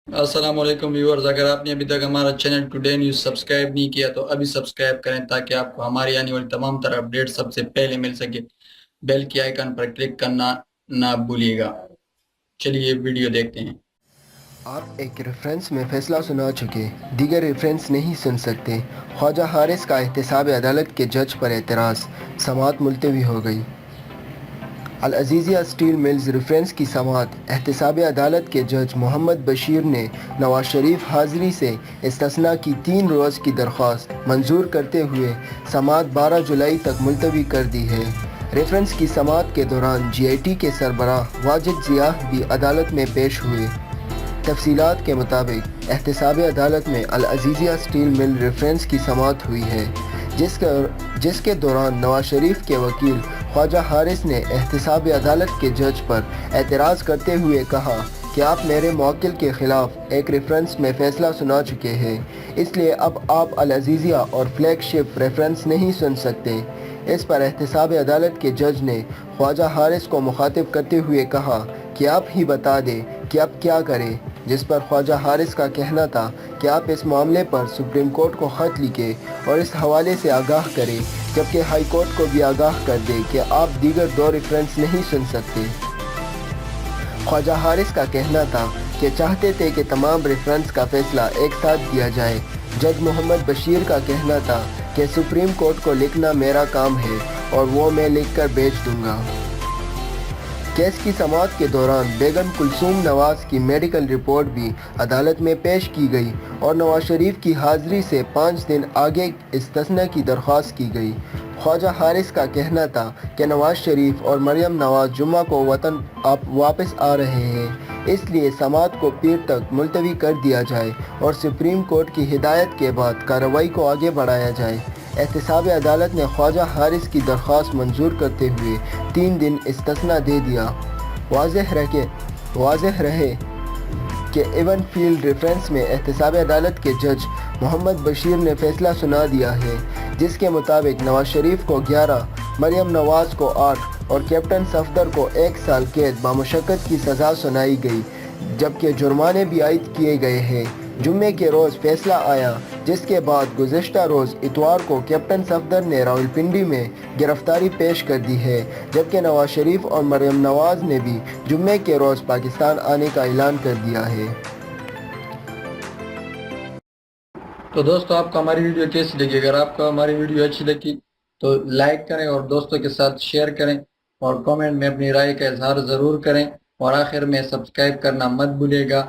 السلام علیکم ویورز، اگر آپ نے ابھی تک ہمارا چینل ٹوڈے نیوز سبسکرائب نہیں کیا تو ابھی سبسکرائب کریں تاکہ آپ کو ہماری آنے والی تمام طرح اپڈیٹ سب سے پہلے مل سکے۔ بیل کی آئیکن پر کلک کرنا نہ بھولیے گا۔ چلیے ویڈیو دیکھتے ہیں۔ آپ ایک ریفرنس میں فیصلہ سنا چکے، دیگر ریفرنس نہیں سن سکتے۔ خواجہ حارث کا احتساب عدالت کے جج پر اعتراض، سماعت ملتوی ہو گئی۔ العزیزیہ اسٹیل ملز ریفرنس کی سماعت احتساب عدالت کے جج محمد بشیر نے نواز شریف حاضری سے استثناء کی 3 روز کی درخواست منظور کرتے ہوئے سماعت 12 جولائی تک ملتوی کر دی ہے۔ ریفرنس کی سماعت کے دوران جی آئی ٹی کے سربراہ واجد ضیاء بھی عدالت میں پیش ہوئے۔ تفصیلات کے مطابق احتساب عدالت میں العزیزیہ اسٹیل مل ریفرنس کی سماعت ہوئی ہے، جس کے دوران نواز شریف کے وکیل خواجہ حارث نے احتساب عدالت کے جج پر اعتراض کرتے ہوئے کہا کہ آپ میرے موکل کے خلاف ایک ریفرنس میں فیصلہ سنا چکے ہیں، اس لیے اب آپ العزیزیہ اور فلیگ شپ ریفرنس نہیں سن سکتے۔ اس پر احتساب عدالت کے جج نے خواجہ حارث کو مخاطب کرتے ہوئے کہا کہ آپ ہی بتا دیں کہ اب کیا کریں، جس پر خواجہ حارث کا کہنا تھا کہ آپ اس معاملے پر سپریم کورٹ کو خط لکھیں اور اس حوالے سے آگاہ کریں، جبکہ ہائی کورٹ کو بھی آگاہ کر دیں کہ آپ دیگر 2 ریفرنس نہیں سن سکتے۔ خواجہ حارث کا کہنا تھا کہ چاہتے تھے کہ تمام ریفرنس کا فیصلہ ایک ساتھ دیا جائے۔ جج محمد بشیر کا کہنا تھا کہ سپریم کورٹ کو لکھنا میرا کام ہے اور وہ میں لکھ کر بھیج دوں گا۔ کیس کی سماعت کے دوران بیگم کلثوم نواز کی میڈیکل رپورٹ بھی عدالت میں پیش کی گئی اور نواز شریف کی حاضری سے 5 دن آگے استثناء کی درخواست کی گئی۔ خواجہ حارث کا کہنا تھا کہ نواز شریف اور مریم نواز جمعہ کو وطن واپس آ رہے ہیں، اس لیے سماعت کو پیر تک ملتوی کر دیا جائے اور سپریم کورٹ کی ہدایت کے بعد کارروائی کو آگے بڑھایا جائے۔ احتساب عدالت نے خواجہ حارث کی درخواست منظور کرتے ہوئے 3 دن استثناء دے دیا۔ واضح رہے کہ ایون فیلڈ ریفرنس میں احتساب عدالت کے جج محمد بشیر نے فیصلہ سنا دیا ہے، جس کے مطابق نواز شریف کو 11، مریم نواز کو 8 اور کیپٹن صفدر کو 1 سال قید بامشقت کی سزا سنائی گئی، جبکہ جرمانے بھی عائد کیے گئے ہیں۔ جمعے کے روز فیصلہ آیا، جس کے بعد گزشتہ روز اتوار کو کیپٹن صفدر نے راولپنڈی میں گرفتاری پیش کر دی ہے، جبکہ نواز شریف اور مریم نواز نے بھی جمعے کے روز پاکستان آنے کا اعلان کر دیا ہے۔ تو دوستو، آپ کو ہماری ویڈیو کیسی لگی؟ اگر آپ کو ہماری ویڈیو اچھی لگی تو لائک کریں اور دوستوں کے ساتھ شیئر کریں اور کامنٹ میں اپنی رائے کا اظہار ضرور کریں، اور آخر میں سبسکرائب کرنا مت بھولیے گا۔